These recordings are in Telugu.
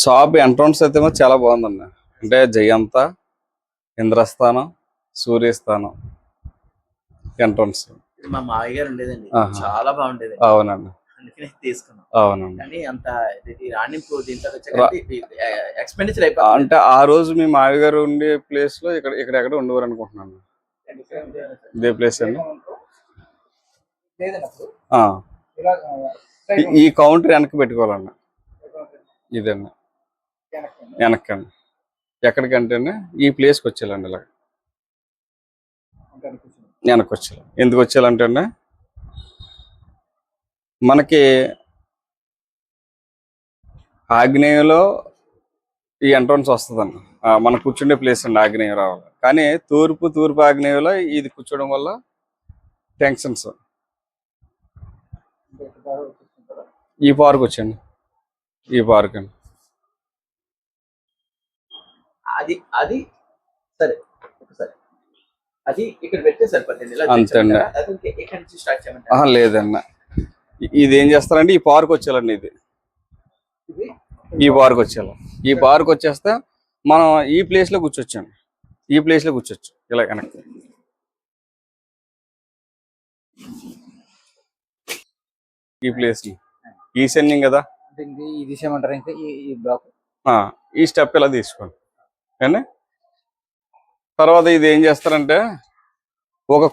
షాప్ ఎంట్రన్స్ అయితే చాలా బాగుందండి. అంటే జయంత, ఇంద్రస్థానం, సూర్యస్థానం ఎంట్రన్స్. మా మావయ్య గారు ఉండేదండి, చాలా బాగుండేది. అవునండి, అందుకనే తీసుకున్నాం. అవునండి. కానీ అంత రాణింపు దీంట్లో ఎక్స్పెండిచర్ అయిపోయింది. అంటే ఆ రోజు మీ మావయ్య గారు ఉండే ప్లేస్ లో ఇక్కడ ఎక్కడ ఉండేవారు అనుకుంటున్నాను. ఇదే ప్లేస్ అండి. ఈ కౌంటర్ వెనక్కి పెట్టుకోవాలన్న. ఇదండి వెనక్కండి. ఎక్కడికంటే ఈ ప్లేస్కి వచ్చేయాలండి. ఇలా వెనక్కి వచ్చేయాలి. ఎందుకు వచ్చేయాలంటే అండి, మనకి ఆగ్నేయంలో ఈ ఎంట్రన్స్ వస్తుందండి. మన కూర్చుండే ప్లేస్ అండి ఆగ్నేయం రావాలి. కానీ తూర్పు ఆగ్నేయంలో ఇది కూర్చోవడం వల్ల టెన్షన్స్. ఈ పార్క్ వచ్చండి, ఈ పార్క్ అండి. అది సరే ఒకసారి అది ఇక్కడ పెడితే సరిపోతుంది. అంతేండి. లేదన్న, ఇది ఏం చేస్తారంటే ఈ పార్క్ వచ్చేయాలండి. ఈ పార్క్ వచ్చేయాలి. ఈ పార్క్ వచ్చేస్తే మనం ఈ ప్లేస్ లో కూర్చోవచ్చండి. ఈ ప్లేస్ లో కూర్చోవచ్చు ఇలా వెనక్కి. ఈ ప్లేస్ ఈశాన్యం కదా, ఈ స్టెప్ ఇలా తీసుకోండి. కానీ తర్వాత ఇది ఏం చేస్తారంటే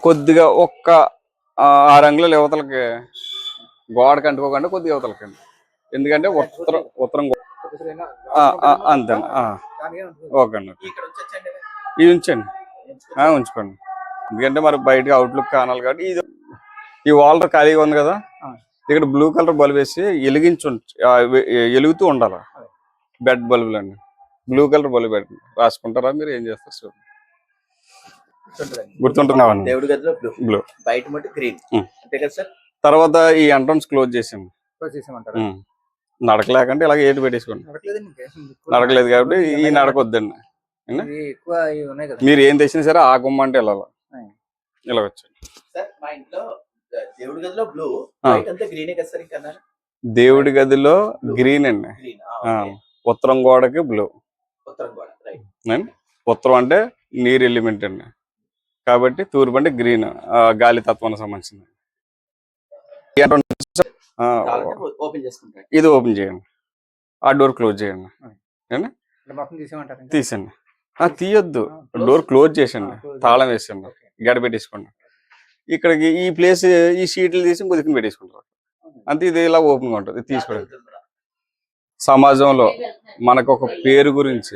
కొద్దిగా 6 అంగుళాల యువతలకి గోడకి అంటుకోకుండా కొద్దిగా యువతలకండి. ఎందుకంటే ఉత్తరం అంతే. ఓకే అండి, ఇది ఉంచండి, ఉంచుకోండి. ఎందుకంటే మరి బయటకి అవుట్లుక్ కానాలి కాబట్టి. ఈ వాల్టర్ ఖాళీగా ఉంది కదా, ఇక్కడ బ్లూ కలర్ బల్బ్ వేసి ఎలుగుతూ ఉండాలి. బెడ్ బల్బులు అండి, బ్లూ కలర్ బల్బ్ పెట్టండి. రాసుకుంటారా మీరు? ఏం చేస్తారు చూడండి. గుర్తుంటున్నామండి. దేవుడి గదిలో బ్లూ, బయట మట్టి గ్రీన్. అంతే కదా సార్. తర్వాత ఈ ఎంట్రన్స్ క్లోజ్ చేసాము. నడకలేకంటే ఇలాగ ఏటు పెట్టేసుకోండి. నడకలేదు కాబట్టి ఈ నడకొద్దండి. మీరు ఏం తెచ్చినా సరే ఆ గుమ్మ అంటే ఇలా వచ్చండి. దేవుడి గదిలో బ్లూ, గ్రీన్ కదా సార్. ఇంకా దేవుడి గదిలో గ్రీన్ అండి. ఉత్తరం గోడకి బ్లూ. ఉత్తరం అంటే నీరు ఎలిమెంట్ అండి, కాబట్టి తూర్పు అంటే గ్రీన్, గాలి తత్వానికి సంబంధించింది. ఇది ఓపెన్ చేయండి, ఆ డోర్ క్లోజ్ చేయండి. తీసండి. తీయొద్దు, డోర్ క్లోజ్ చేసండి, తాళం వేసండి, గడ పెట్టేసుకోండి. ఇక్కడికి ఈ ప్లేస్ ఈ షీట్లు తీసి కొద్దిగా పెట్టేసుకుంటారు. అంతే. ఇది ఇలా ఓపెన్ గా ఉంటుంది. తీసుకోండి. సమాజంలో మనకు ఒక పేరు గురించి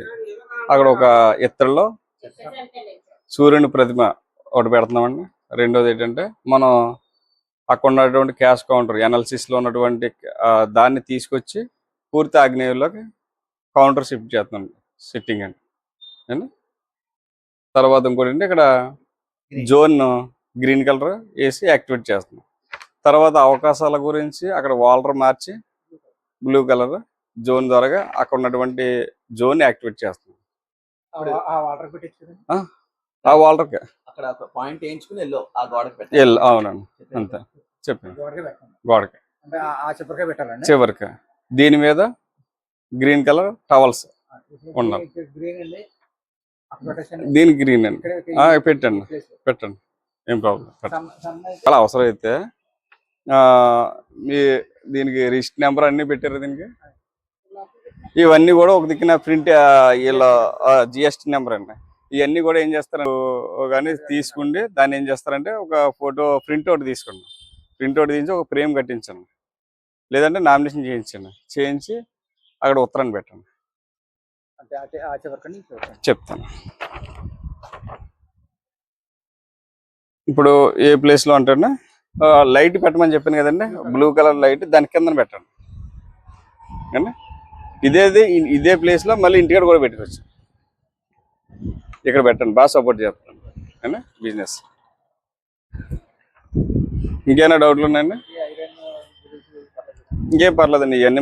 అక్కడ ఒక ఎత్తడిలో సూర్యుని ప్రతిమ ఒకటి పెడుతున్నామండి. రెండోది ఏంటంటే మనం అక్కడ ఉన్నటువంటి క్యాష్ కౌంటర్ ఎనాలిసిస్ లో ఉన్నటువంటి దాన్ని తీసుకొచ్చి పూర్తి ఆగ్నేయంలోకి కౌంటర్ షిఫ్ట్ చేస్తున్నాం, సిట్టింగ్ అండి. తర్వాత ఇంకోటి అంటే ఇక్కడ జోన్ గ్రీన్ కలర్ వేసి యాక్టివేట్ చేస్తున్నాం. తర్వాత అవకాశాల గురించి అక్కడ వాల్టర్ మార్చి బ్లూ కలర్ జోన్ ద్వారా అక్కడ ఉన్నటువంటి జోన్ యాక్టివేట్ చేస్తున్నాం. ఆ వాల్టర్ అవునండి, అంతే చెప్పండి. గోడకి చివరికి దీని మీద గ్రీన్ కలర్ టవల్స్ ఉండాలి. దీని గ్రీన్ అండి. పెట్టండి, ఏం ప్రాబ్లం. అలా అవసరం అయితే మీ దీనికి రిజిస్టర్ నెంబర్ అన్ని పెట్టారు. దీనికి ఇవన్నీ కూడా ఒక దిక్కున ప్రింట్ ఇలా జిఎస్టీ నెంబర్ అండి. ఇవన్నీ కూడా ఏం చేస్తారు కానీ తీసుకుండి దాన్ని ఏం చేస్తారంటే ఒక ఫోటో ప్రింట్ అవుట్ తీసుకోండి. ప్రింట్ అవుట్ తీసి ఒక ఫ్రేమ్ కట్టించండి, లేదంటే నామినేషన్ చేయించి అక్కడ ఉత్తరాన్ని పెట్టండి. చెప్తాను. ఇప్పుడు ఏ ప్లేస్ లో అంటే లైట్ పెట్టమని చెప్పాను కదండి, బ్లూ కలర్ లైట్ దాని కింద పెట్టండి. ఇదే ప్లేస్ లో మళ్ళీ ఇంటికాడ కూడా పెట్టుకోవచ్చు. ఇక్కడ పెట్టండి, బాగా సపోర్ట్ చేస్తాను బిజినెస్. ఇంకేమైనా డౌట్లు ఉన్నాయండి? ఇంకేం పర్లేదండి, ఇవన్నీ